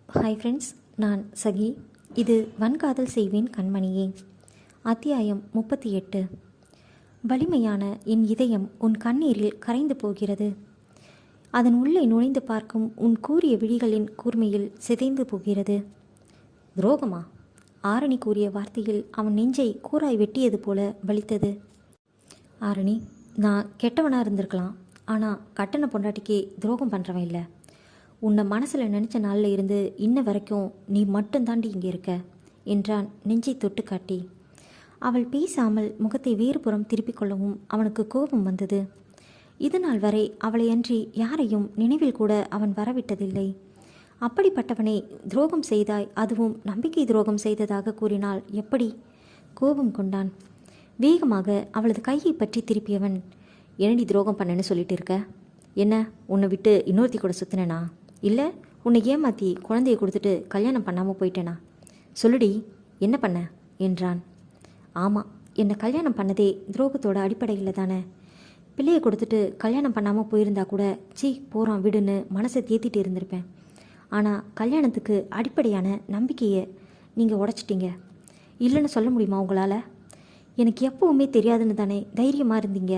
Hi friends, நான் சகி. இது வன்காதல் செய்வேன் கண்மணியே. அத்தியாயம் 38. வலிமையான என் இதயம் உன் கண்ணீரில் கரைந்து போகிறது. அதன் உள்ளே நுழைந்து பார்க்கும் உன் கூறிய விழிகளின் கூர்மையில் சிதைந்து போகிறது. துரோகமா? ஆரணி கூறிய வார்த்தையில் அவன் நெஞ்சை கூராய் வெட்டியது போல வலித்தது. ஆரணி, நான் கெட்டவனாக இருந்திருக்கலாம், ஆனால் கட்டண பொண்டாட்டிக்கு துரோகம் பண்ணுறவன் இல்லை. உன்னை மனசில் நினச்ச நாளில் இருந்து இன்ன வரைக்கும் நீ மட்டும் தாண்டி இங்கே இருக்க என்றான் நெஞ்சை தொட்டு காட்டி. அவள் பேசாமல் முகத்தை வேறுபுறம் திருப்பிக் கொள்ளவும் அவனுக்கு கோபம் வந்தது. இது நாள் வரை அவளை அன்றி யாரையும் நினைவில் கூட அவன் வரவிட்டதில்லை. அப்படிப்பட்டவனை துரோகம் செய்தாய், அதுவும் நம்பிக்கை துரோகம் செய்ததாக கூறினால் எப்படி? கோபம் கொண்டான். வேகமாக அவளது கையை பற்றி திருப்பியவன், என்னடி துரோகம் பண்ணேன்னு சொல்லிட்டு இருக்க? என்ன, உன்னை விட்டு இன்னொருத்தி கூட சுத்தினேனா? இல்லை உன்னை ஏமாற்றி குழந்தையை கொடுத்துட்டு கல்யாணம் பண்ணாமல் போயிட்டேனா? சொல்லுடி, என்ன பண்ண என்றான். ஆமாம், என்னை கல்யாணம் பண்ணதே துரோகத்தோட அடிப்படையில் தானே. பிள்ளையை கொடுத்துட்டு கல்யாணம் பண்ணாமல் போயிருந்தா கூட போகிறான் விடுன்னு மனசை தேத்திட்டு இருந்திருப்பேன். ஆனால் கல்யாணத்துக்கு அடிப்படையான நம்பிக்கையை நீங்கள் உடைச்சிட்டீங்க. இல்லைன்னு சொல்ல முடியுமா உங்களால்? எனக்கு எப்போவுமே தெரியாதுன்னு தானே தைரியமாக இருந்தீங்க.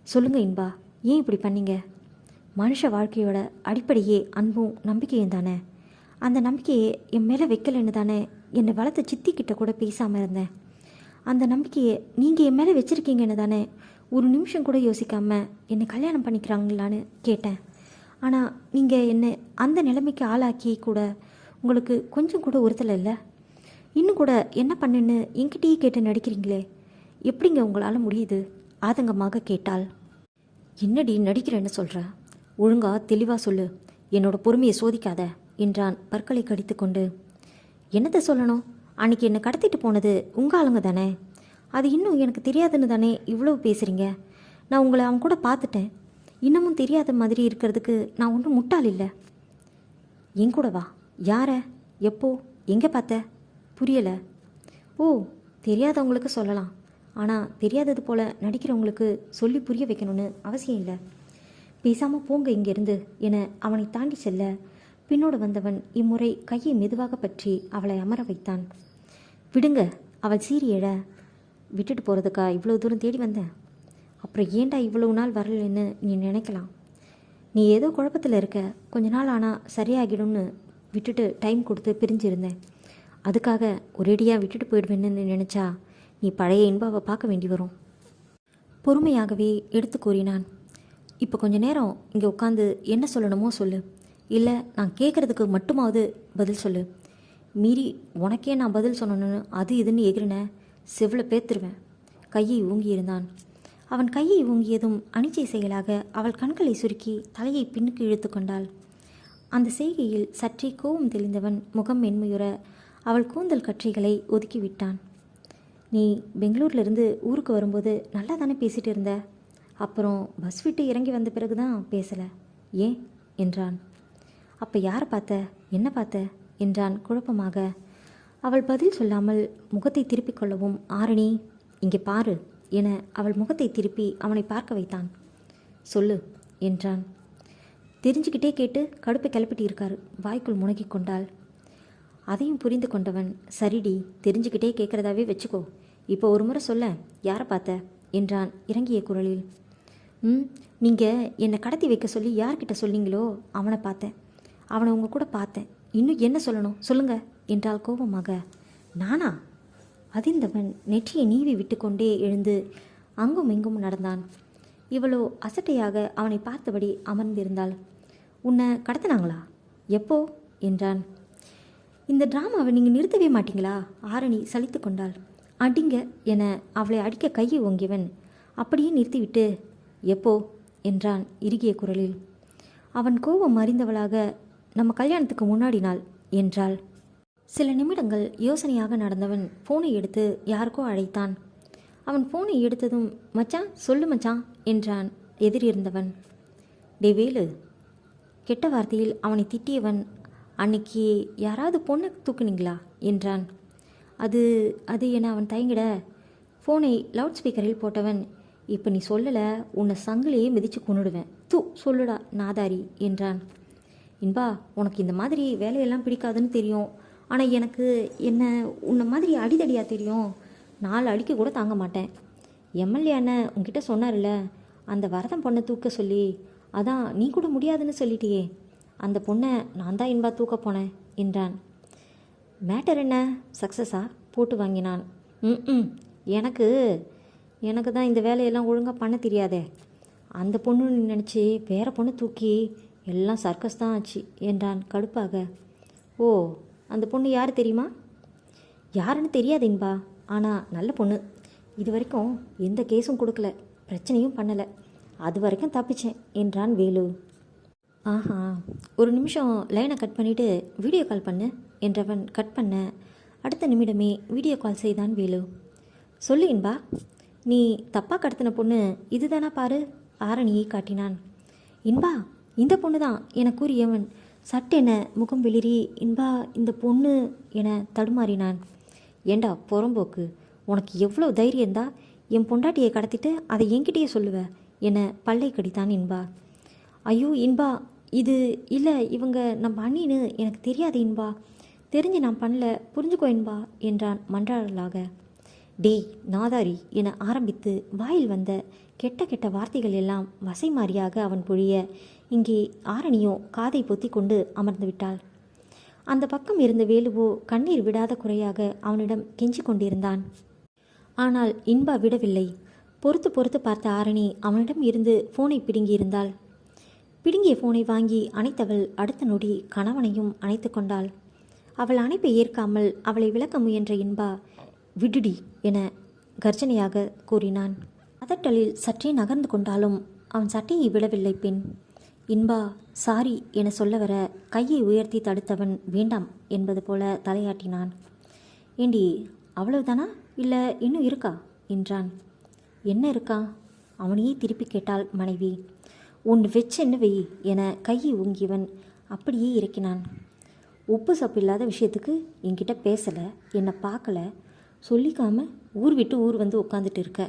சொல்லுங்கள் இன்பா, ஏன் இப்படி பண்ணீங்க? மனுஷ வாழ்க்கையோட அடிப்படையே அன்பும் நம்பிக்கையும் தானே. அந்த நம்பிக்கையை என் மேலே வைக்கலைன்னு தானே என்னை வளர்த்த சித்திக்கிட்ட கூட பேசாமல் இருந்தேன். அந்த நம்பிக்கையை நீங்கள் என் மேலே வச்சுருக்கீங்கன்னு தானே ஒரு நிமிஷம் கூட யோசிக்காமல் என்னை கல்யாணம் பண்ணிக்கிறாங்களான்னு கேட்டேன். ஆனால் நீங்கள் என்னை அந்த நிலைமைக்கு ஆளாக்கி கூட உங்களுக்கு கொஞ்சம் கூட உறுத்தலை இல்லை. இன்னும் கூட என்ன பண்ணுன்னு என்கிட்டயே கேட்டு நடிக்கிறீங்களே, எப்படிங்க உங்களால் முடியுது? ஆதங்கமாக கேட்டாள். என்னடி நடிக்கிறேன்னு சொல்கிற? ஒழுங்கா தெளிவாக சொல்லு, என்னோட பொறுமையை சோதிக்காத என்றான் பற்களை கடித்து கொண்டு. என்னத்தை சொல்லணும்? அன்றைக்கி என்னை கடத்திட்டு போனது உங்கள் ஆளுங்க தானே. அது இன்னும் எனக்கு தெரியாதுன்னு தானே இவ்வளவு பேசுகிறீங்க. நான் உங்களை அவன் கூட பார்த்துட்டேன். இன்னமும் தெரியாத மாதிரி இருக்கிறதுக்கு நான் ஒன்றும் முட்டாள் இல்லை. என் கூட வா. யார? எப்போ? எங்கே பார்த்த? புரியலை. ஓ, தெரியாதவங்களுக்கு சொல்லலாம், ஆனால் தெரியாதது போல் நடிக்கிறவங்களுக்கு சொல்லி புரிய வைக்கணும்னு அவசியம் இல்லை. பேசாமல் போங்க இங்கிருந்து என அவனை தாண்டி செல்ல பின்னோடு வந்தவன் இம்முறை கையை மெதுவாக பற்றி அவளை அமர வைத்தான். விடுங்க, அவள் சீரியழ. விட்டுட்டு போகிறதுக்கா இவ்வளோ தூரம் தேடி வந்தேன்? அப்புறம் ஏண்டா இவ்வளவு நாள் வரலன்னு நீ நினைக்கலாம். நீ ஏதோ குழப்பத்தில் இருக்க, கொஞ்ச நாள் ஆனால் சரியாகிடும்னு விட்டுட்டு டைம் கொடுத்து பிரிஞ்சிருந்தேன். அதுக்காக ஒரேடியாக விட்டுட்டு போயிடுவேன்னு நினச்சா நீ பழைய இன்பாவை பார்க்க வேண்டி வரும். பொறுமையாகவே எடுத்து கூறினான். இப்போ கொஞ்ச நேரம் இங்கே உட்காந்து என்ன சொல்லணுமோ சொல்லு, இல்லை நான் கேட்குறதுக்கு மட்டுமாவது பதில் சொல்லு. மீறி உனக்கே நான் பதில் சொல்லணும்னு அது இதுன்னு எகிரின செவ்வில் பேத்துருவேன். கையை ஊங்கியிருந்தான். அவன் கையை ஊங்கியதும் அனிச்சை செயலாக அவள் கண்களை சுருக்கி தலையை பின்னுக்கு இழுத்து கொண்டாள். அந்த செய்கையில் சற்றே கோபம் தெளிந்தவன் முகம் மென்மையுற அவள் கூந்தல் கற்றைகளை ஒதுக்கிவிட்டான். நீ பெங்களூர்லேருந்து ஊருக்கு வரும்போது நல்லா தானே பேசிகிட்டு இருந்த, அப்புறம் பஸ் விட்டு இறங்கி வந்த பிறகு தான் பேசலை, ஏன் என்றான். அப்போ யாரை பார்த்த, என்ன பார்த்த என்றான் குழப்பமாக. அவள் பதில் சொல்லாமல் முகத்தை திருப்பிக் கொள்ளவும், ஆரணி இங்கே பாரு என அவள் முகத்தை திருப்பி அவனை பார்க்க வைத்தான். சொல்லு என்றான். தெரிஞ்சுக்கிட்டே கேட்டு கடுப்பை கிளப்பிட்டு இருக்காரு, வாய்க்குள் முனகி கொண்டாள். அதையும் புரிந்து கொண்டவன், சரிடி, தெரிஞ்சுக்கிட்டே கேட்குறதாவே வச்சுக்கோ, இப்போ ஒரு முறை சொல்ல, யாரை பார்த்த என்றான் இறங்கிய குரலில். நீங்கள் என்னை கடத்தி வைக்க சொல்லி யார்கிட்ட சொன்னீங்களோ அவனை பார்த்தேன். அவனை உங்கள் கூட பார்த்தேன். இன்னும் என்ன சொல்லணும் சொல்லுங்க என்றால் கோபமாக. நானா? அதிர்ந்தவன் நெற்றியை நீவி விட்டு கொண்டே எழுந்து அங்கும் இங்கும் நடந்தான். இவளோ அசட்டையாக அவனை பார்த்தபடி அமர்ந்திருந்தாள். உன்னை கடத்தினாங்களா? எப்போ என்றான். இந்த டிராமாவை நீங்கள் நிறுத்தவே மாட்டீங்களா? ஆரணி சலித்து கொண்டாள். அடிங்க என அவளை அடிக்க கையை ஓங்கியவன் அப்படியே நிறுத்திவிட்டு, எப்போ என்றான் இறுகிய குரலில். அவன் கோபம் அறிந்தவளாக, நம்ம கல்யாணத்துக்கு முன்னாடி நாள் என்றாள். சில நிமிடங்கள் யோசனையாக நடந்தவன் ஃபோனை எடுத்து யாருக்கோ அழைத்தான். அவன் ஃபோனை எடுத்ததும், மச்சான் சொல்லு மச்சான் என்றான் எதிரிருந்தவன். டே வேலு. கெட்ட வார்த்தையில் அவனை திட்டியவன், அன்னைக்கு யாராவது பொண்ணை தூக்குனீங்களா என்றான். அது அது என அவன் தயங்கிட ஃபோனை லவுட் ஸ்பீக்கரில் போட்டவன், இப்போ நீ சொல்லலை, உன்னை சங்கிலேயே மிதித்து கொண்டுடுவேன், சொல்லுடா நாதாரி என்றான். இன்பா, உனக்கு இந்த மாதிரி வேலையெல்லாம் பிடிக்காதுன்னு தெரியும். ஆனால் எனக்கு என்ன உன்னை மாதிரி அடிதடியாக தெரியும். 4 அடிக்க கூட தாங்க மாட்டேன். எம்எல்ஏ அண்ணன் உங்ககிட்ட சொன்னார்ல, அந்த வரதம் பொண்ணை தூக்க சொல்லி. அதான் நீ கூட முடியாதுன்னு சொல்லிட்டியே. அந்த பொண்ணை நான் தான் இன்பா தூக்க போனேன் என்றான். மேட்டர் என்ன? சக்ஸஸா? போட்டு வாங்கினான். ம் எனக்கு எனக்கு தான் இந்த வேலையெல்லாம் ஒழுங்காக பண்ண தெரியாதே. அந்த பொண்ணுன்னு நினச்சி வேறு பொண்ணு தூக்கி எல்லாம் சர்க்கஸ் தான் ஆச்சு என்றான் கடுப்பாக. ஓ, அந்த பொண்ணு யார் தெரியுமா? யாருன்னு தெரியாது இன்பா, ஆனால் நல்ல பொண்ணு. இது வரைக்கும் எந்த கேஸும் கொடுக்கல, பிரச்சனையும் பண்ணலை. அது வரைக்கும் தப்பிச்சேன் என்றான் வேலு. ஆஹா, ஒரு நிமிஷம் லைனை கட் பண்ணிவிட்டு வீடியோ கால் பண்ணு என்றவன் கட் பண்ண அடுத்த நிமிடமே வீடியோ கால் செய்தான் வேலு. சொல்லு இன்பா, நீ தப்பாக கடத்தின பொண்ணு இதுதானா பாரு. ஆரணியை காட்டினான். இன்பா, இந்த பொண்ணு தான் என கூறியவன் சட்டென முகம் வெளிரி, இன்பா இந்த பொண்ணு என தடுமாறினான். ஏண்டா புறம்போக்கு, உனக்கு எவ்வளோ தைரியந்தா என் பொண்டாட்டியை கடத்திட்டு அதை என்கிட்டயே சொல்லுவ என பல்லை கடித்தான் இன்பா. ஐயோ இன்பா, இது இல்லை, இவங்க நம்ம அண்ணின்னு எனக்கு தெரியாது இன்பா. தெரிஞ்சு நான் பண்ணல, புரிஞ்சுக்கோ இன்பா என்றான் மன்றாடலாக. டேய் நாதாரி என ஆரம்பித்து வாயில் வந்த கெட்ட கெட்ட வார்த்தைகள் எல்லாம் வசை மாறியாக அவன் பொழிய இங்கே ஆரணியோ காதை பொத்தி கொண்டு அமர்ந்து விட்டாள். அந்த பக்கம் இருந்த வேலுவோ கண்ணீர் விடாத குறையாக அவனிடம் கெஞ்சி கொண்டிருந்தான். ஆனால் இன்பா விடவில்லை. பொறுத்து பொறுத்து பார்த்த ஆரணி அவனிடம் இருந்து ஃபோனை பிடுங்கியிருந்தாள். பிடுங்கிய ஃபோனை வாங்கி அணைத்தவள் அடுத்த நொடி கணவனையும் அணைத்து கொண்டாள். அவள் அணைப்பை ஏற்காமல் அவளை விளக்க முயன்ற இன்பா விடுடி என கர்ஜனையாக கூறினான். அதட்டலில் சற்றே நகர்ந்து கொண்டாலும் அவன் சட்டையை விடவில்லை. பெண் இன்பா சாரி என சொல்ல வர கையை உயர்த்தி தடுத்தவன் வேண்டாம் என்பது போல தலையாட்டினான். ஏண்டி அவ்வளவுதானா, இல்லை இன்னும் இருக்கா என்றான். என்ன இருக்கா? அவனையே திருப்பி கேட்டாள் மனைவி. ஒன்று வச்சென்னு வெய் என கையை ஊங்கியவன் அப்படியே இறக்கினான். உப்பு சப்பு இல்லாத விஷயத்துக்கு என்கிட்ட பேசலை, என்னை பார்க்கல, சொல்லிக்காம ஊர் விட்டு ஊர் வந்து உட்காந்துட்டு இருக்க.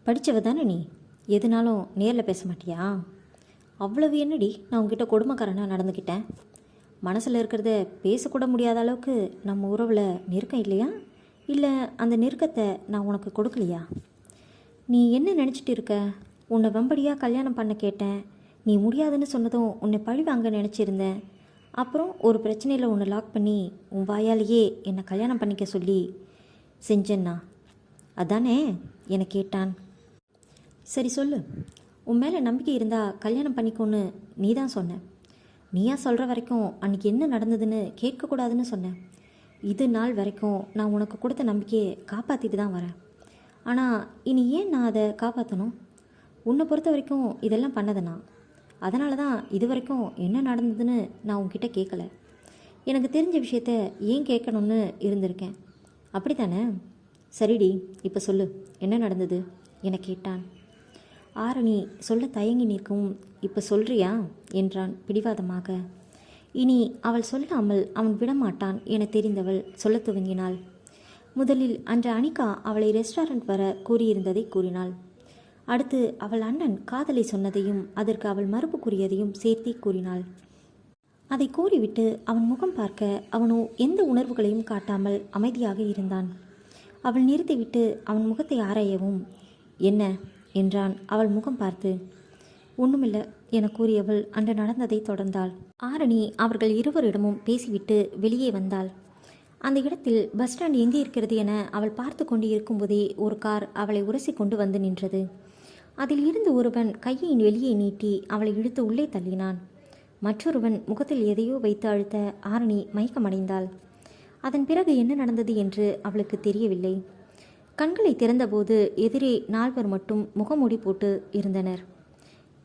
படித்தவ தானே நீ, எதுனாலும் நேரில் பேச மாட்டியா? அவ்வளவு என்னடி நான் உங்ககிட்ட கொடுமைக்காரனாக நடந்துக்கிட்டேன்? மனசில் இருக்கிறத பேசக்கூட முடியாத அளவுக்கு நம்ம உறவில் நெருக்கம் இல்லையா? இல்லை அந்த நெருக்கத்தை நான் உனக்கு கொடுக்கலையா? நீ என்ன நினச்சிட்டு இருக்க? உன்னை வெம்படியாக கல்யாணம் பண்ண கேட்டேன், நீ முடியாதுன்னு சொன்னதும் உன்னை பழி வாங்க நினச்சிருந்தேன். அப்புறம் ஒரு பிரச்சனையில் உன்னை லாக் பண்ணி உன் வாயாலேயே என்னை கல்யாணம் பண்ணிக்க சொல்லி செஞ்சேன்னா அதானே என கேட்டான். சரி சொல்லு, உன் மேலே நம்பிக்கை இருந்தால் கல்யாணம் பண்ணிக்கோன்னு நீ தான் சொன்ன. நீயா சொல்கிற வரைக்கும் அன்றைக்கி என்ன நடந்ததுன்னு கேட்கக்கூடாதுன்னு சொன்னேன். இது நாள் வரைக்கும் நான் உனக்கு கொடுத்த நம்பிக்கையை காப்பாற்றிட்டு தான் வரேன். ஆனால் இனி ஏன் நான் அதை காப்பாற்றணும்? உன்னை பொறுத்த வரைக்கும் இதெல்லாம் பண்ணதுனா, அதனால தான் இது வரைக்கும் என்ன நடந்ததுன்னு நான் உன்கிட்ட கேட்கல. எனக்கு தெரிஞ்ச விஷயத்த ஏன் கேட்கணும்னு இருந்திருக்கேன், அப்படி தானே? சரிடி, இப்போ சொல்லு, என்ன நடந்தது என கேட்டான். ஆரணி சொல்ல தயங்கி நிற்கவும், இப்போ சொல்றியா என்றான் பிடிவாதமாக. இனி அவள் சொல்லாமல் அவன் விடமாட்டான் என தெரிந்தவள் சொல்ல துவங்கினாள். முதலில் அன்று அனிகா அவளை ரெஸ்டாரண்ட் வர கூறியிருந்ததை கூறினாள். அடுத்து அவள் அண்ணன் காதலை சொன்னதையும் அதற்கு அவள் மறுப்பு கூறியதையும் சேர்த்தே கூறினாள். அதை கூறிவிட்டு அவன் முகம் பார்க்க அவனோ எந்த உணர்வுகளையும் காட்டாமல் அமைதியாக இருந்தான். அவள் நிறுத்திவிட்டு அவன் முகத்தை ஆராயவும், என்ன என்றான் அவள் முகம் பார்த்து. ஒன்றுமில்லை என கூறியவள் அன்று நடந்ததை தொடர்ந்தாள். ஆரணி அவர்கள் இருவரிடமும் பேசிவிட்டு வெளியே வந்தாள். அந்த இடத்தில் பஸ் ஸ்டாண்ட் எங்கே இருக்கிறது என அவள் பார்த்து கொண்டு இருக்கும்போதே ஒரு கார் அவளை உரசி கொண்டு வந்து நின்றது. அதில் இருந்து ஒருவன் கையை வெளியே நீட்டி அவளை இழுத்து உள்ளே தள்ளினான். மற்றொருவன் முகத்தில் எதையோ வைத்து அழுத்த ஆரணி மயக்கமடைந்தாள். அதன் பிறகு என்ன நடந்தது என்று அவளுக்கு தெரியவில்லை. கண்களை திறந்தபோது எதிரே 4 மட்டும் முகமூடி போட்டு இருந்தனர்.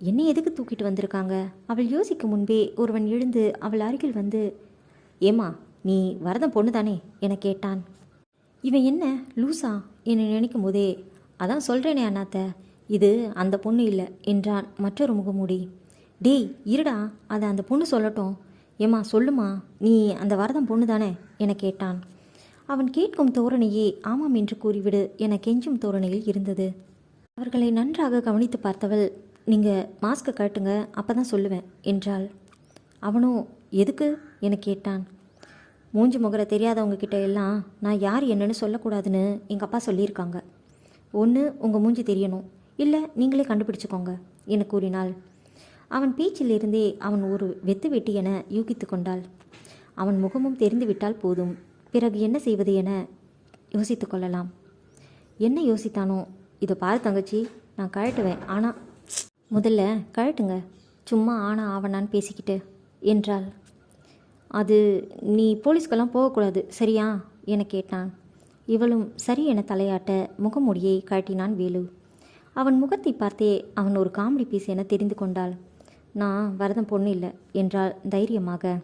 என்னை எதுக்கு தூக்கிட்டு வந்திருக்காங்க? அவள் யோசிக்கும் முன்பே ஒருவன் எழுந்து அவள் அருகில் வந்து, ஏமா நீ வரதம் பொண்ணு தானே என கேட்டான். இவன் என்ன லூசா என நினைக்கும் போதே, அதான் சொல்கிறேனே அண்ணாத்த, இது அந்த பொண்ணு இல்லை என்றான் மற்றொரு முகமூடி. டேய் இருடா, அதை அந்த பொண்ணு சொல்லட்டும். ஏம்மா சொல்லுமா, நீ அந்த வரதம் பொண்ணு தானே என கேட்டான். அவன் கேட்கும் தோரணையே ஆமாம் என்று கூறிவிடு என கெஞ்சும் தோரணையில் இருந்தது. அவர்களை நன்றாக கவனித்து பார்த்தவள், நீங்கள் மாஸ்க்கை கட்டுங்க, அப்போ தான் சொல்லுவேன் என்றாள். அவனும் எதுக்கு என கேட்டான். மூஞ்சி முகர தெரியாதவங்க கிட்ட எல்லாம் நான் யார் என்னன்னு சொல்லக்கூடாதுன்னு எங்கள் அப்பா சொல்லியிருக்காங்க. ஒன்று உங்கள் மூஞ்சி தெரியணும், இல்லை நீங்களே கண்டுபிடிச்சிக்கோங்க என கூறினாள். அவன் பேச்சிலிருந்தே அவன் ஒரு வெத்து வெட்டி என யூகித்து கொண்டாள். அவன் முகமும் தெரிந்து விட்டால் போதும், பிறகு என்ன செய்வது என யோசித்து கொள்ளலாம். என்ன யோசித்தானோ, இதை பாரு தங்கச்சி, நான் கழட்டுவேன், ஆனால் முதல்ல கழட்டுங்க, சும்மா ஆனா ஆவணான்னு பேசிக்கிட்டு என்றாள். அது நீ போலீஸ்க்கெல்லாம் போகக்கூடாது சரியா என கேட்டான். இவளும் சரி என தலையாட்ட முகமூடியை கழட்டினான் வேலு. அவன் முகத்தை பார்த்தே அவன் ஒரு காமெடி பீஸ் என தெரிந்து கொண்டாள். நான் வரதம் பொண்ணு இல்லை என்றாள் தைரியமாக.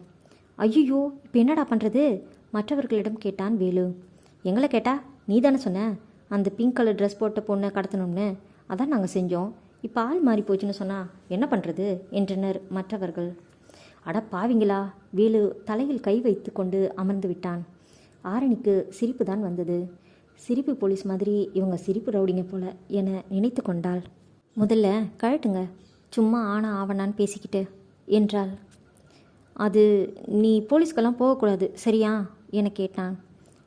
ஐயோ, இப்போ என்னடா பண்ணுறது மற்றவர்களிடம் கேட்டான் வேலு. எங்களை கேட்டா நீ தானே சொன்ன அந்த பிங்க் கலர் ட்ரெஸ் போட்ட பொண்ணை கடத்தணும்னு, அதான் நாங்கள் செஞ்சோம். இப்போ ஆள் மாறி போச்சுன்னு சொன்னால் என்ன பண்ணுறது என்றனர் மற்றவர்கள். அட பாவிங்களா, வேலு தலையில் கை வைத்து கொண்டு அமர்ந்து விட்டான். ஆரணிக்கு சிரிப்பு தான் வந்தது. சிரிப்பு போலீஸ் மாதிரி இவங்க சிரிப்பு ரவுடிங்க போல என நினைத்து கொண்டாள். முதல்ல கழட்டுங்க, சும்மா ஆனா ஆவணான்னு பேசிக்கிட்டு என்றாள். அது நீ போலீஸ்க்கெல்லாம் போகக்கூடாது சரியா என கேட்டான்.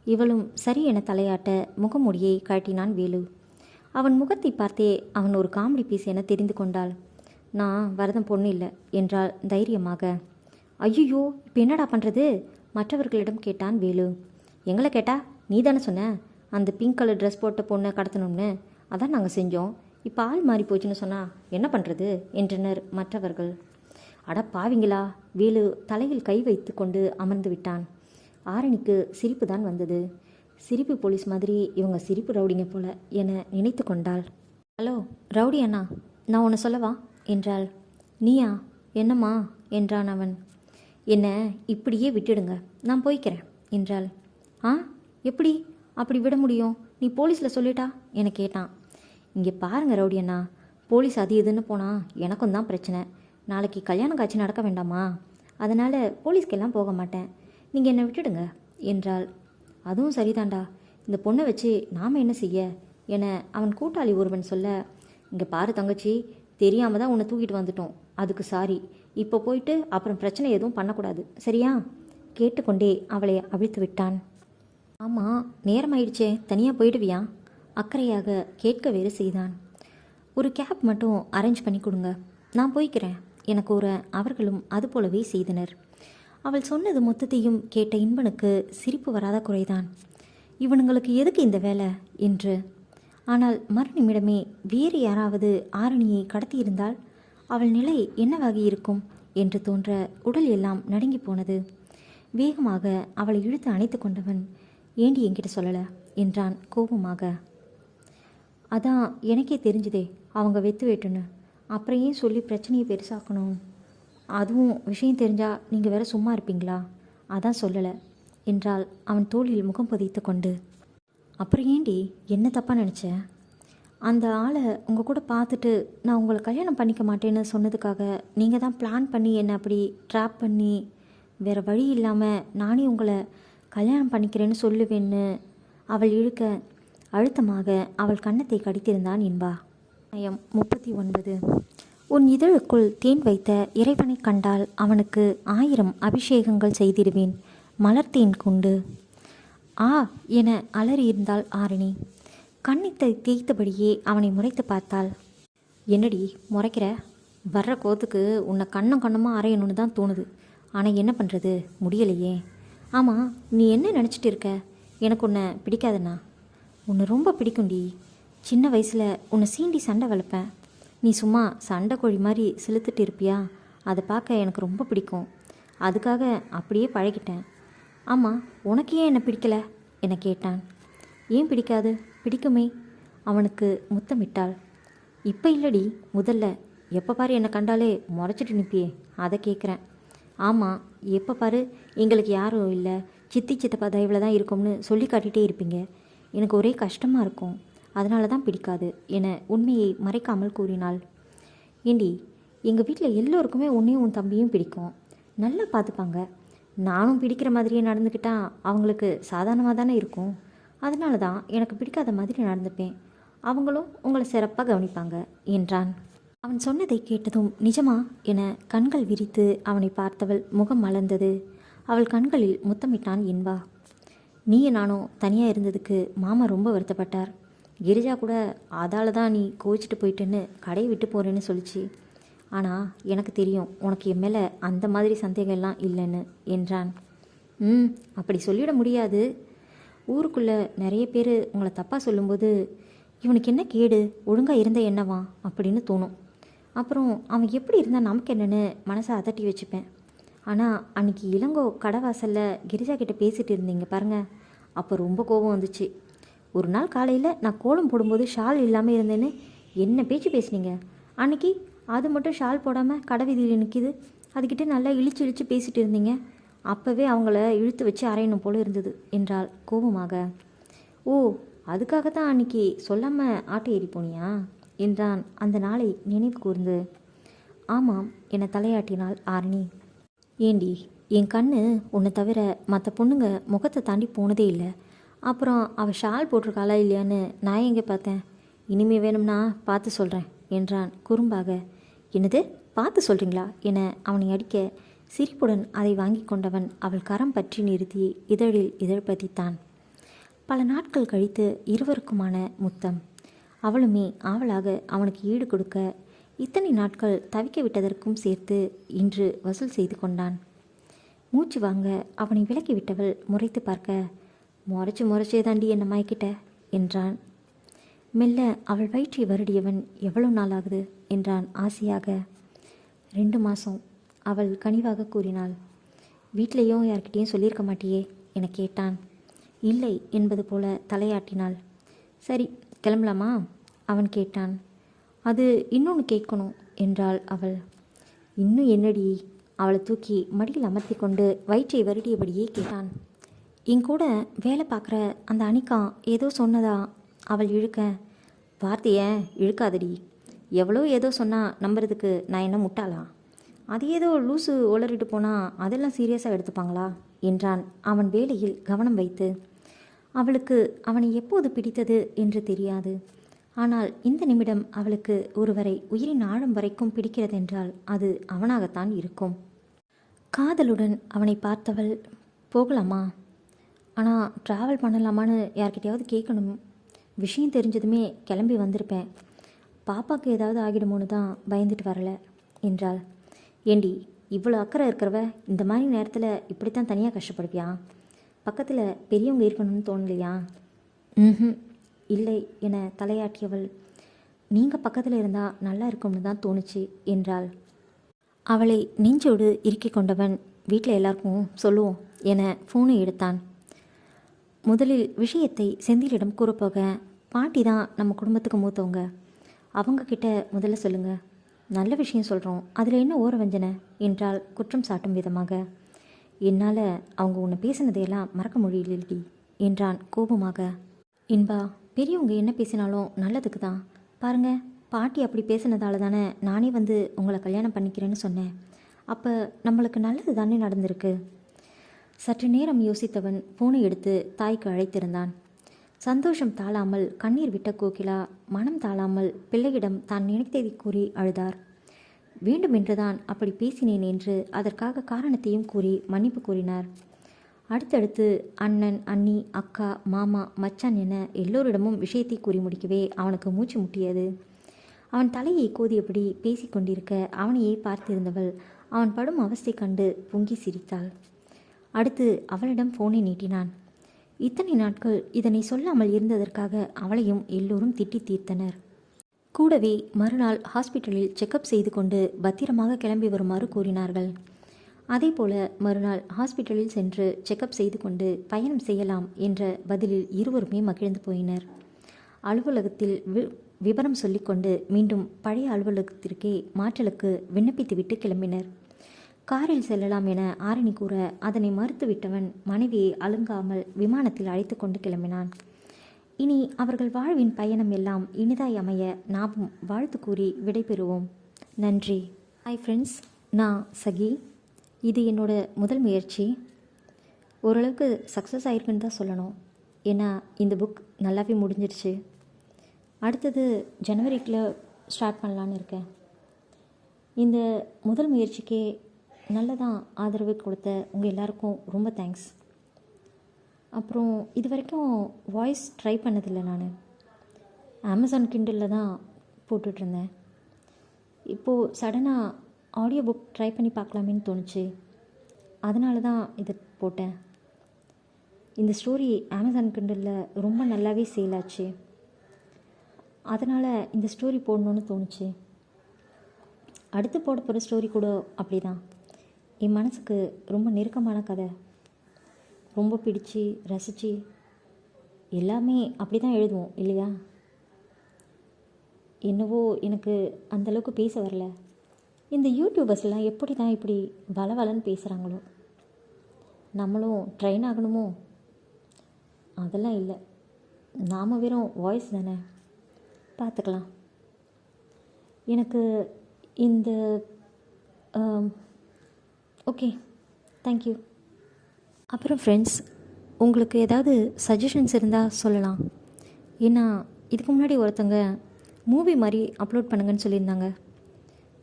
இவளும் சரி என தலையாட்ட முகமூடியை கழட்டினான் வேலு. அவன் முகத்தை பார்த்தே அவன் ஒரு காமெடி பீஸ் என தெரிந்து கொண்டாள். நான் வரதம் பொண்ணு இல்லை என்றாள் தைரியமாக. ஐயோ, இப்போ என்னடா பண்ணுறது மற்றவர்களிடம் கேட்டான் வேலு. எங்களை கேட்டா நீ தானே சொன்ன அந்த பிங்க் கலர் ட்ரெஸ் போட்ட பொண்ணை கடத்தணும்னு, அதான் நாங்கள் செஞ்சோம். இப்போ ஆள் மாறி போச்சுன்னு சொன்னால் என்ன பண்ணுறது என்றனர் மற்றவர்கள். அட பாவிங்களா, வேலு தலையில் கை வைத்து கொண்டு அமர்ந்து விட்டான். ஆரணிக்கு சிரிப்பு தான் வந்தது. சிரிப்பு போலீஸ் மாதிரி இவங்க சிரிப்பு ரவுடிங்க போல என நினைத்து கொண்டாள். ஹலோ ரவுடி அண்ணா, நான் உன்னை சொல்லவா என்றாள். நீயா, என்னம்மா என்றான் அவன். என்ன இப்படியே விட்டுடுங்க, நான் போய்க்கிறேன் என்றாள். ஆ, எப்படி அப்படி விட முடியும், நீ போலீஸில் சொல்லிட்டா என கேட்டான். இங்கே பாருங்க ரவுடி அண்ணா, போலீஸ் அது இதுன்னு போனால் எனக்கும் தான் பிரச்சனை. நாளைக்கு கல்யாணம் காட்சி நடக்க வேண்டாமா, அதனால் போலீஸ்க்கெல்லாம் போக மாட்டேன், நீங்கள் என்னை விட்டுடுங்க என்றாள். அதுவும் சரிதான்டா, இந்த பொண்ணை வச்சு நாம் என்ன செய்ய என அவன் கூட்டாளி ஒருவன் சொல்ல, இங்கே பாரு தங்கச்சி, தெரியாமல் தான் உன்னை தூக்கிட்டு வந்துட்டோம், அதுக்கு சாரி. இப்போ போயிட்டு அப்புறம் பிரச்சனை எதுவும் பண்ணக்கூடாது சரியா கேட்டுக்கொண்டே அவளை அவிழ்த்து விட்டான். ஆமாம், நேரமாயிடுச்சே, தனியாக போயிடுவியா அக்கறையாக கேட்க வேறு செய்தான். ஒரு கேப் மட்டும் அரேஞ்ச் பண்ணி கொடுங்க, நான் போய்க்கிறேன் என கூற அவர்களும் அதுபோலவே செய்தனர். அவள் சொன்னது மொத்தத்தையும் கேட்ட இன்பனுக்கு சிரிப்பு வராத குறைதான். இவனுங்களுக்கு எதுக்கு இந்த வேலை என்று. ஆனால் மறுநிமிடமே வேறு யாராவது ஆரணியை கடத்தியிருந்தால் அவள் நிலை என்னவாகி இருக்கும் என்று தோன்ற உடல் எல்லாம் நடுங்கி போனது. வேகமாக அவளை இழுத்து அணைத்து கொண்டவன், ஏண்டி என்கிட்ட சொல்லலை என்றான் கோபமாக. அதான் எனக்கே தெரிஞ்சுதே அவங்க வெத்து வேட்டுன்னு, அப்புறம் ஏன் சொல்லி பிரச்சனையை பெருசாக்கணும், அதுவும் விஷயம் தெரிஞ்சால் நீங்கள் வேற சும்மா இருப்பீங்களா, அதான் சொல்லலை என்றால் அவன் தோளில் முகம் புதைத்து கொண்டு. அப்புறம் ஏண்டி என்ன தப்பாக நினச்சேன், அந்த ஆளை உங்கள் கூட பார்த்துட்டு நான் உங்களை கல்யாணம் பண்ணிக்க மாட்டேன்னு சொன்னதுக்காக நீங்கள் தான் பிளான் பண்ணி என்னை அப்படி ட்ராப் பண்ணி வேறு வழி இல்லாமல் நானே உங்களை கல்யாணம் பண்ணிக்கிறேன்னு சொல்லுவேன்னு அவள் இழுக்க அழுத்தமாக அவள் கன்னத்தை கடித்திருந்தான் இன்பா. 39. உன் இதழுக்குள் தேன் வைத்த இறைவனை கண்டால் அவனுக்கு 1000 அபிஷேகங்கள் செய்திடுவேன் மலர்த்தேன் கொண்டு. ஆ என அலறியிருந்தாள் ஆரணி. கண்ணித்தை தேய்த்தபடியே அவனை முறைத்து பார்த்தாள். என்னடி முறைக்கிற, வர்ற கோத்துக்கு உன்னை கண்ணமாக அரையணும்னு தான் தோணுது, ஆனால் என்ன பண்ணுறது முடியலையே. ஆமாம், நீ என்ன நினச்சிட்டு இருக்க, எனக்கு உன்னை பிடிக்காதுண்ணா. உன்னை ரொம்ப பிடிக்கும்டி, சின்ன வயசில் உன்னை சீண்டி சண்டை வளர்ப்பேன், நீ சும்மா சண்டை கோழி மாதிரி செலுத்துட்டு இருப்பியா, அதை பார்க்க எனக்கு ரொம்ப பிடிக்கும், அதுக்காக அப்படியே பழகிட்டேன். ஆமாம், உனக்கு ஏன் என்னை பிடிக்கலை என கேட்டான். ஏன் பிடிக்காது, பிடிக்குமே. அவனுக்கு முத்தமிட்டாள். இப்போ இல்லடி, முதல்ல. எப்போ பாரு என்னை கண்டாலே முறைச்சிட்டு நிற்பியே, அதை கேட்குறேன். ஆமாம், எப்போ பாரு எங்களுக்கு யாரும் இல்லை, சித்தி சித்தப்பா தயவில் தான் இருக்கும்னு சொல்லி காட்டிகிட்டே இருப்பீங்க, எனக்கு ஒரே கஷ்டமாக இருக்கும், அதனால தான் பிடிக்காது என உண்மையை மறைக்காமல் கூறினாள். ஏண்டி, எங்கள் வீட்டில் எல்லோருக்குமே உன்னையும் உன் தம்பியும் பிடிக்கும், நல்லா பார்த்துப்பாங்க. நானும் பிடிக்கிற மாதிரியே நடந்துக்கிட்டா அவங்களுக்கு சாதாரணமாக தானே இருக்கும், அதனால தான் எனக்கு பிடிக்காத மாதிரி நடந்துப்பேன், அவங்களும் உங்களை சிறப்பாக கவனிப்பாங்க என்றான். அவன் சொன்னதை கேட்டதும் நிஜமா என கண்கள் விரித்து அவனை பார்த்தவள் முகம் மலர்ந்தது. அவள் கண்களில் முத்தமிட்டான் இன்பா. நீயும் நானும் தனியாக இருந்ததுக்கு மாமா ரொம்ப வருத்தப்பட்டார். கிரிஜா கூட அதால தான் நீ கோச்சிட்டு போயிட்டுன்னு கடையை விட்டு போகிறேன்னு சொல்லிச்சு. ஆனால் எனக்கு தெரியும் உனக்கு என் மேலே அந்த மாதிரி சந்தேகம்லாம் இல்லைன்னு என்றான். அப்படி சொல்லிட முடியாது. ஊருக்குள்ளே நிறைய பேர் உங்களை தப்பாக சொல்லும்போது இவனுக்கு என்ன கேடு, ஒழுங்காக இருந்த என்னவா அப்படின்னு தோணும். அப்புறம் அவன் எப்படி இருந்தால் நமக்கு என்னென்னு மனசை அதட்டி வச்சுப்பேன். ஆனால் அன்றைக்கி இளங்கோ கடைவாசலில் கிரிஜா கிட்டே பேசிகிட்டு இருந்தீங்க பாருங்கள், அப்போ ரொம்ப கோபம் வந்துச்சு. ஒரு நாள் காலையில் நான் கோலம் போடும்போது ஷால் இல்லாமல் இருந்தேன்னு என்ன பேச்சு பேசுனீங்க. அன்றைக்கி அது மட்டும் ஷால் போடாமல் கடை வீதியில் நிற்கிது, அதுக்கிட்ட நல்லா இழிச்சு இழிச்சு பேசிகிட்டு இருந்தீங்க. அப்போவே அவங்கள இழுத்து வச்சு அரையணும் போல இருந்தது என்றாள் கோபமாக. ஓ, அதுக்காகத்தான் அன்றைக்கி சொல்லாமல் ஆட்டை ஏறி போனியா என்றான் அந்த நாளை நினைவு கூர்ந்து. ஆமாம் என தலையாட்டினாள் ஆரணி. ஏண்டி, என் கண்ணு உன்னை தவிர மற்ற பொண்ணுங்க முகத்தை தாண்டி போனதே இல்லை. அப்புறம் அவள் ஷால் போட்டிருக்காளா இல்லையான்னு நான் எங்கே பார்த்தேன். இனிமே வேணும்னா பார்த்து சொல்கிறேன் என்றான் குறும்பாக. என்னது பார்த்து சொல்கிறீங்களா என அவனை அடிக்க சிரிப்புடன் அதை வாங்கி கொண்டவன் அவள் கரம் பற்றி நிறுத்தி இதழில் இதழ் பதித்தான். பல நாட்கள் கழித்து இருவருக்குமான முத்தம். அவளுமே ஆவலாக அவனுக்கு ஈடு கொடுக்க இத்தனை நாட்கள் தவிக்க விட்டதற்கும் சேர்த்து இன்று வசூல் செய்து கொண்டான். மூச்சு வாங்க அவனை விலக்கி விட்டவள் முறைத்து பார்க்க, முறைச்சே தாண்டி என்ன மயக்கிட்ட என்றான். மெல்ல அவள் வயிற்றை வருடியவன் எவ்வளவு நாள் ஆகுது என்றான் ஆசையாக. 2 மாதம் அவள் கனிவாக கூறினாள். வீட்லேயும் யார்கிட்டையும் சொல்லியிருக்க மாட்டியே என கேட்டான். இல்லை என்பது போல தலையாட்டினாள். சரி கிளம்பலாமா அவன் கேட்டான். அது இன்னொன்று கேட்கணும் என்றாள் அவள். இன்னும் என்னடி? அவளை தூக்கி மடியில் அமர்த்தி கொண்டு வயிற்றை வருடியபடியே கேட்டான். என் கூட வேலை பார்க்குற அந்த அனிகா ஏதோ சொன்னதா அவள் இழுக்க. வார்த்தையை இழுக்காதடி. எவ்வளோ ஏதோ சொன்னால் நம்புறதுக்கு நான் என்ன முட்டாளா? அது ஏதோ லூசு உளறிட்டு போனால் அதெல்லாம் சீரியஸாக எடுத்துப்பாங்களா என்றான் அவன் வேலையில் கவனம் வைத்து. அவளுக்கு அவனை எப்போது பிடித்தது என்று தெரியாது. ஆனால் இந்த நிமிடம் அவளுக்கு ஒருவரை உயிரின் ஆழம் வரைக்கும் பிடிக்கிறதென்றால் அது அவனாகத்தான் இருக்கும். காதலுடன் அவனை பார்த்தவள், போகலாமா? ஆனால் ட்ராவல் பண்ணலாமான்னு யார்கிட்டையாவது கேட்கணும். விஷயம் தெரிஞ்சதுமே கிளம்பி வந்திருப்பேன். பாப்பாவுக்கு ஏதாவது ஆகிடுமோன்னு தான் பயந்துட்டு வரல என்றாள். ஏண்டி, இவ்வளோ அக்கறை இருக்கிறவ இந்த மாதிரி நேரத்தில் இப்படித்தான் தனியாக கஷ்டப்படுவியா? பக்கத்தில் பெரியவங்க இருக்கணும்னு தோணலையா? இல்லை என தலையாட்டியவள், நீங்கள் பக்கத்தில் இருந்தால் நல்லா இருக்கும்னு தான் தோணுச்சு என்றாள். அவளை நெஞ்சோடு இறுக்கி கொண்டவன், வீட்டில் எல்லாருக்கும் சொல்லுவோம் என ஃபோனை எடுத்தான். முதலில் விஷயத்தை செந்திலிடம் கூறப்போக, பாட்டி தான் நம்ம குடும்பத்துக்கு மூத்தவங்க, அவங்கக்கிட்ட முதல்ல சொல்லுங்கள். நல்ல விஷயம் சொல்கிறோம், அதில் என்ன ஓரவஞ்சனை என்றால் குற்றம் சாட்டும் விதமாக. என்னால் அவங்க உன்னை பேசினதையெல்லாம் மறக்க முடியலடி என்றான் கோபமாக. இன்பா, பெரியவங்க என்ன பேசினாலும் நல்லதுக்கு தான். பாருங்கள், பாட்டி அப்படி பேசினதால தானே நானே வந்து உங்களை கல்யாணம் பண்ணிக்கிறேன்னு சொன்னேன். அப்போ நம்மளுக்கு நல்லது தானே நடந்திருக்கு. சற்று நேரம் யோசித்தவன் ஃபோனை எடுத்து தாய்க்கு அழைத்திருந்தான். சந்தோஷம் தாழாமல் கண்ணீர் விட்ட கோகிலா மனம் தாழாமல் பிள்ளையிடம் தான் நினைத்ததை கூறி அழுதார். வேண்டுமென்றுதான் அப்படி பேசினேன் என்று அதற்காக காரணத்தையும் கூறி மன்னிப்பு கூறினார். அடுத்தடுத்து அண்ணன், அண்ணி, அக்கா, மாமா, மச்சான் என எல்லோரிடமும் விஷயத்தை கூறி முடிக்கவே அவனுக்கு மூச்சு முட்டியது. அவன் தலையை கோதியபடி பேசிக்கொண்டிருக்க அவனையே பார்த்திருந்தவள் அவன் படும் அவஸ்தை கண்டு பொங்கி சிரித்தாள். அடுத்து அவளிடம் ஃபோனை நீட்டினான். இத்தனை நாட்கள் இதனை சொல்லாமல் இருந்ததற்காக அவளையும் எல்லோரும் திட்டி தீர்த்தனர். கூடவே மறுநாள் ஹாஸ்பிட்டலில் செக்கப் செய்து கொண்டு பத்திரமாக கிளம்பி வருமாறு கூறினார்கள். அதேபோல மறுநாள் ஹாஸ்பிட்டலில் சென்று செக்கப் செய்து கொண்டு பயணம் செய்யலாம் என்ற பதிலில் இருவருமே மகிழ்ந்து போயினர். அலுவலகத்தில் விவரம் சொல்லிக்கொண்டு மீண்டும் பழைய அலுவலகத்திற்கே மாற்றலுக்கு விண்ணப்பித்துவிட்டு கிளம்பினர். காரில் செல்லலாம் என ஆரணி கூற அதனை மறுத்துவிட்டவன் மனைவியை அலுங்காமல் விமானத்தில் அழைத்து கொண்டு கிளம்பினான். இனி அவர்கள் வாழ்வின் பயணம் எல்லாம் இனிதாய் அமைய நாமும் வாழ்த்து கூறி விடைபெறுவோம். நன்றி. ஹாய் ஃப்ரெண்ட்ஸ், நான் சகி. இது என்னோட முதல் முயற்சி. ஓரளவுக்கு சக்ஸஸ் ஆகிருக்குன்னு தான் சொல்லணும். ஏன்னா இந்த புக் நல்லாவே முடிஞ்சிருச்சு. அடுத்தது ஜனவரிக்குள்ளே ஸ்டார்ட் பண்ணலான்னு இருக்கேன். இந்த முதல் முயற்சிக்கே நல்லதான் ஆதரவு கொடுத்த உங்கள் எல்லாருக்கும் ரொம்ப தேங்க்ஸ். அப்புறம் இது வரைக்கும் வாய்ஸ் ட்ரை பண்ணதில்லை. நான் அமேசான் கிண்டலில் தான் போட்டுட்ருந்தேன். இப்போது சடனாக ஆடியோ புக் ட்ரை பண்ணி பார்க்கலாமேன்னு தோணுச்சு. அதனால தான் இதை போட்டேன். இந்த ஸ்டோரி அமேசான் கிண்டலில் ரொம்ப நல்லாவே சேல் ஆச்சு. அதனால் இந்த ஸ்டோரி போடணுன்னு தோணுச்சு. அடுத்து போட போகிற ஸ்டோரி கூட அப்படி தான். என் மனசுக்கு ரொம்ப நெருக்கமான கதை. ரொம்ப பிடிச்சி ரசித்து எல்லாமே அப்படி தான் எழுதுவோம் இல்லையா? என்னவோ எனக்கு அந்தளவுக்கு பேச வரல. இந்த யூடியூபர்ஸ்லாம் எப்படி தான் இப்படி வளவலன்னு பேசுகிறாங்களோ. நம்மளும் ட்ரெயின் ஆகணுமோ? அதெல்லாம் இல்லை. நாம் வெறும் வாய்ஸ் தானே, பார்த்துக்கலாம். எனக்கு இந்த ஓகே, தேங்க்யூ. அப்புறம் ஃப்ரெண்ட்ஸ், உங்களுக்கு ஏதாவது சஜஷன்ஸ் இருந்தால் சொல்லலாம். ஏன்னா இதுக்கு முன்னாடி ஒருத்தங்க மூவி மாதிரி அப்லோட் பண்ணுங்கன்னு சொல்லியிருந்தாங்க.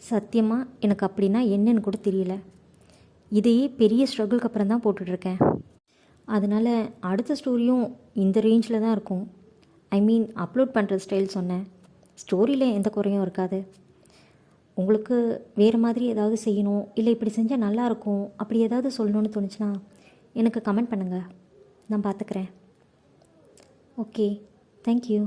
சத்தியமாக எனக்கு அப்படின்னா என்னன்னு கூட தெரியல. இதையே பெரிய ஸ்ட்ரகிளுக்கு அப்புறம் தான் போட்டுட்ருக்கேன். அதனால் அடுத்த ஸ்டோரியும் இந்த ரேஞ்சில் தான் இருக்கும். ஐ மீன் அப்லோட் பண்ணுற ஸ்டைல் சொன்னேன். ஸ்டோரியில் எந்த குறையும் இருக்காது. உங்களுக்கு வேறு மாதிரி ஏதாவது செய்யணும், இல்லை இப்படி செஞ்சால் நல்லாயிருக்கும், அப்படி ஏதாவது சொல்லணுன்னு தோணுச்சுன்னா எனக்கு கமெண்ட் பண்ணுங்கள். நான் பார்த்துக்கிறேன். Okay, thank you.